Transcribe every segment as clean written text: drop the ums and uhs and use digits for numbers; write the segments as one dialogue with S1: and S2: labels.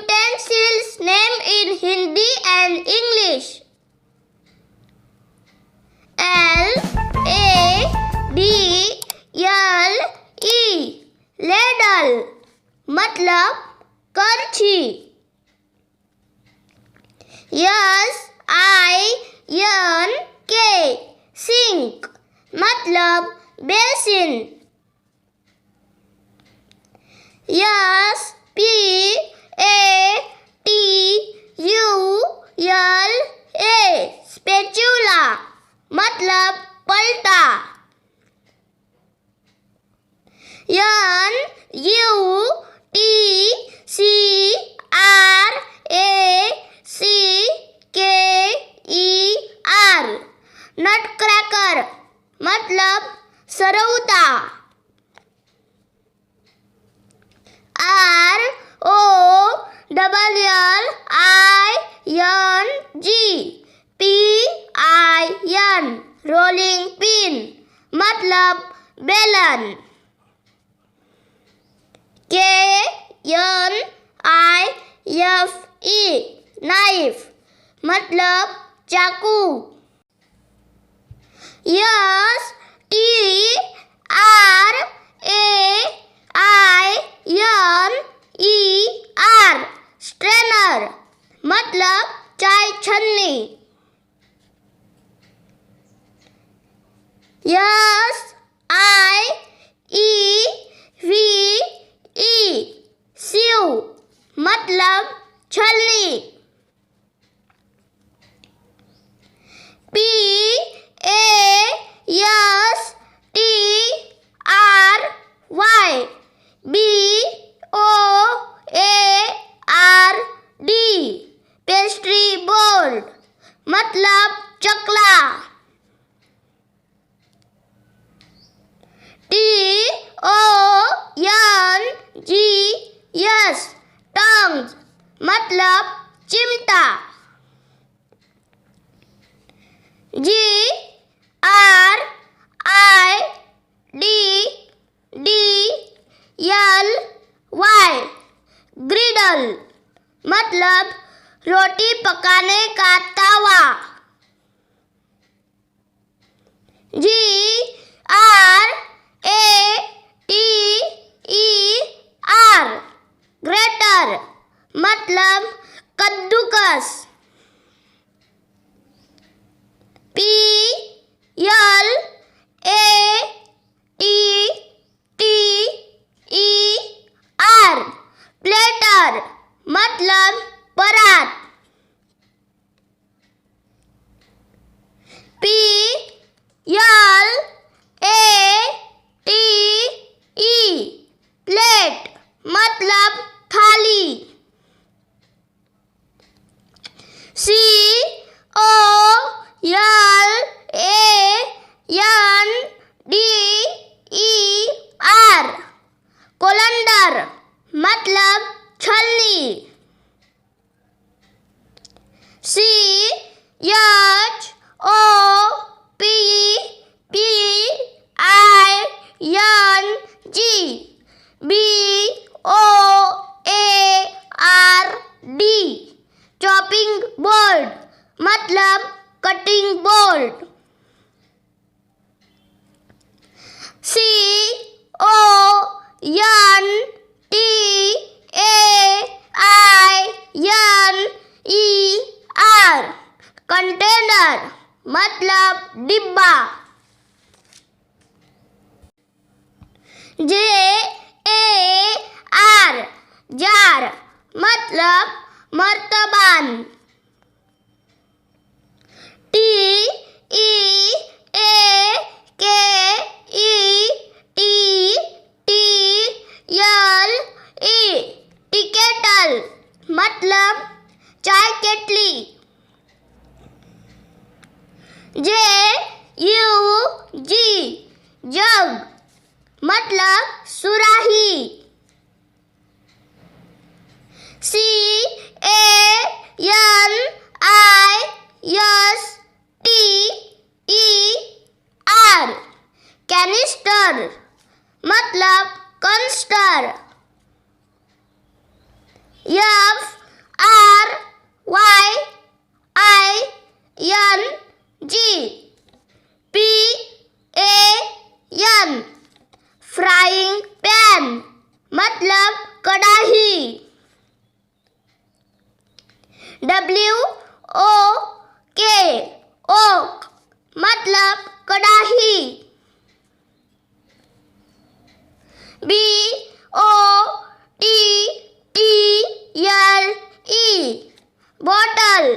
S1: utensils name in Hindi and English. ladle ladle मतलब करछी. sink sink मतलब basin. spatula spatula मतलब पलटा. Utcracker नटक्रैकर मतलब सरौता. rolling pin rolling pin मतलब बेलन. knife मतलब चाकू. strainer मतलब चाय छन्नी. sieve मतलब छलनी. pastry board मतलब चकला. tongs मतलब चिमटा. Griddle मतलब रोटी पकाने का तवा. grater मतलब कद्दूकस. Platter मतलब परात. plate मतलब थाली. Colander मतलब छलनी. chopping board मतलब cutting board. container मतलब डिब्बा. jar मतलब मर्तबान. kettle मतलब चाय केटली. जग मतलब सुराही. Canister मतलब कंस्टर. F R Y I N G. P A N frying pan मतलब कढ़ाई. W O K oak मतलब कढ़ाई. B O T T L E bottle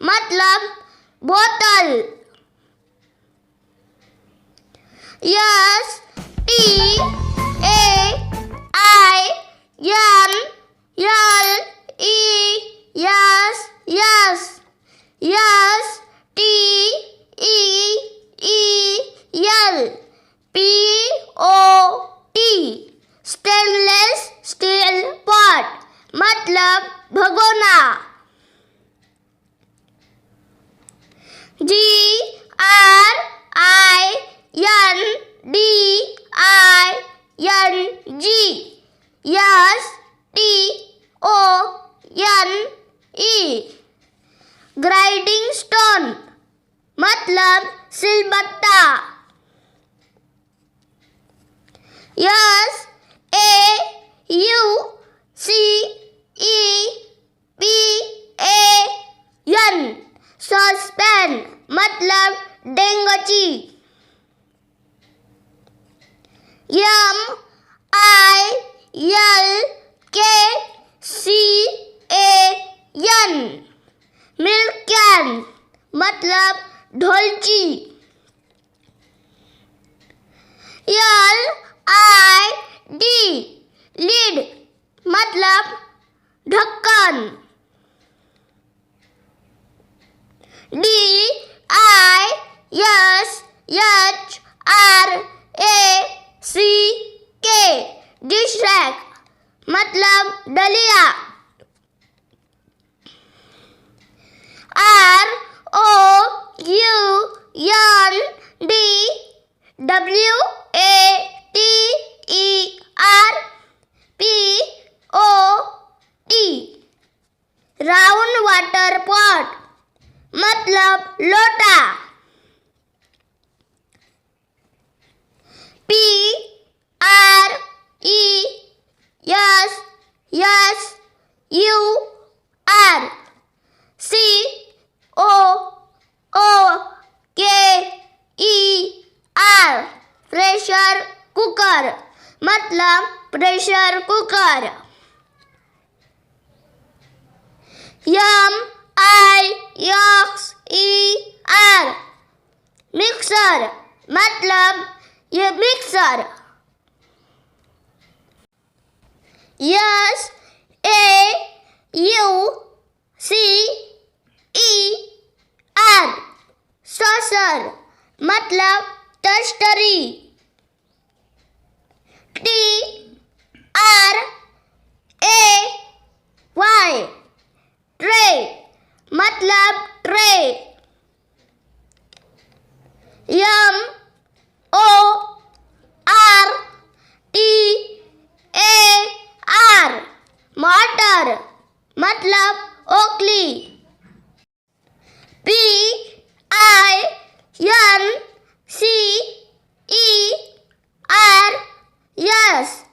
S1: मतलब बोतल. S T A I N L E yes yes yes T E E L P O T stainless steel pot मतलब भगोना. G R I N D I N G yes T O N E grinding stone मतलब सिलबट्टा. S A U C E P A N saucepan मतलब डेंगची. M I L K C A N Milkcan मतलब ढोलची. L I D lid मतलब ढक्कन. D I S H R A C K dish rack मतलब डलिया. R O U N D W A T E R P O T round water pot मतलब लोटा. P R E S S U R C O O K E R pressure cooker मतलब pressure cooker. M I X E R mixer मतलब ये mixer. S A U C E R saucer मतलब टस्टरी. T R A Y tray मतलब tray. M O R T A R mortar मतलब ओखली. P I N C E R S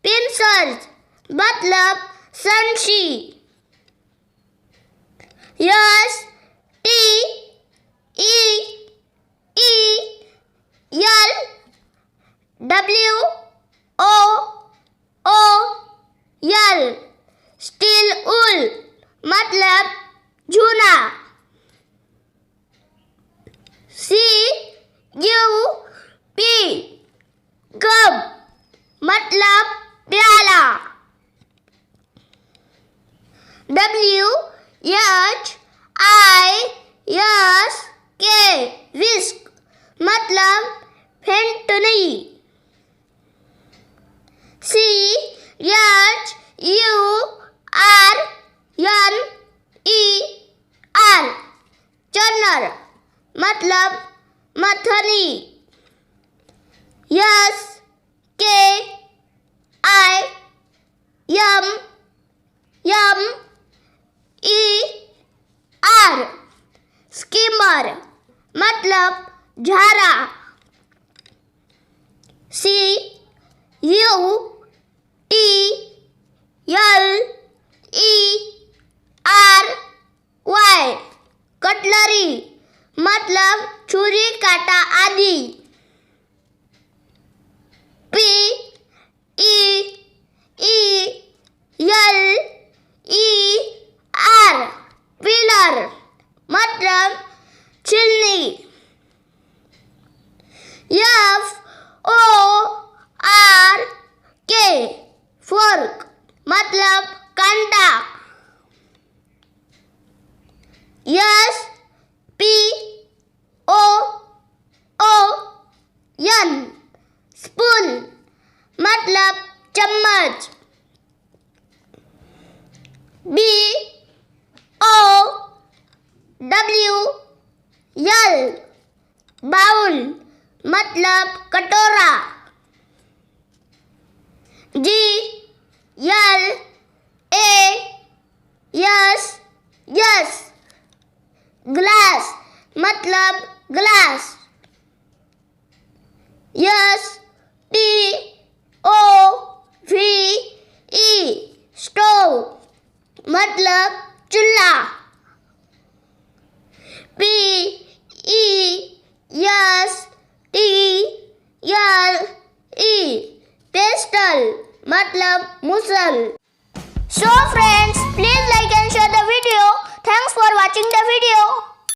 S1: pincers मतलब संची. S T E E L W O O L steel wool मतलब जूना. C U P cup मतलब प्याला. W H I S K whisk मतलब फेंटनी. C H U R N E R churner मतलब मथनी. S K I M SKIMMER skimmer मतलब झारा। CUTLERY cutlery मतलब छुरी काटा आदि। PILLER पिलर मतलब चिलनी। FORK फोर्क मतलब कांटा। SPOON स्पून मतलब चम्मच। BOWL बाउल मतलब कटोरा। GLASS ग्लास मतलब ग्लास। STOVE स्टोव मतलब चूल्हा। पेस्टल मतलब मुसल। So friends, please like and share the video. Thanks for watching the video.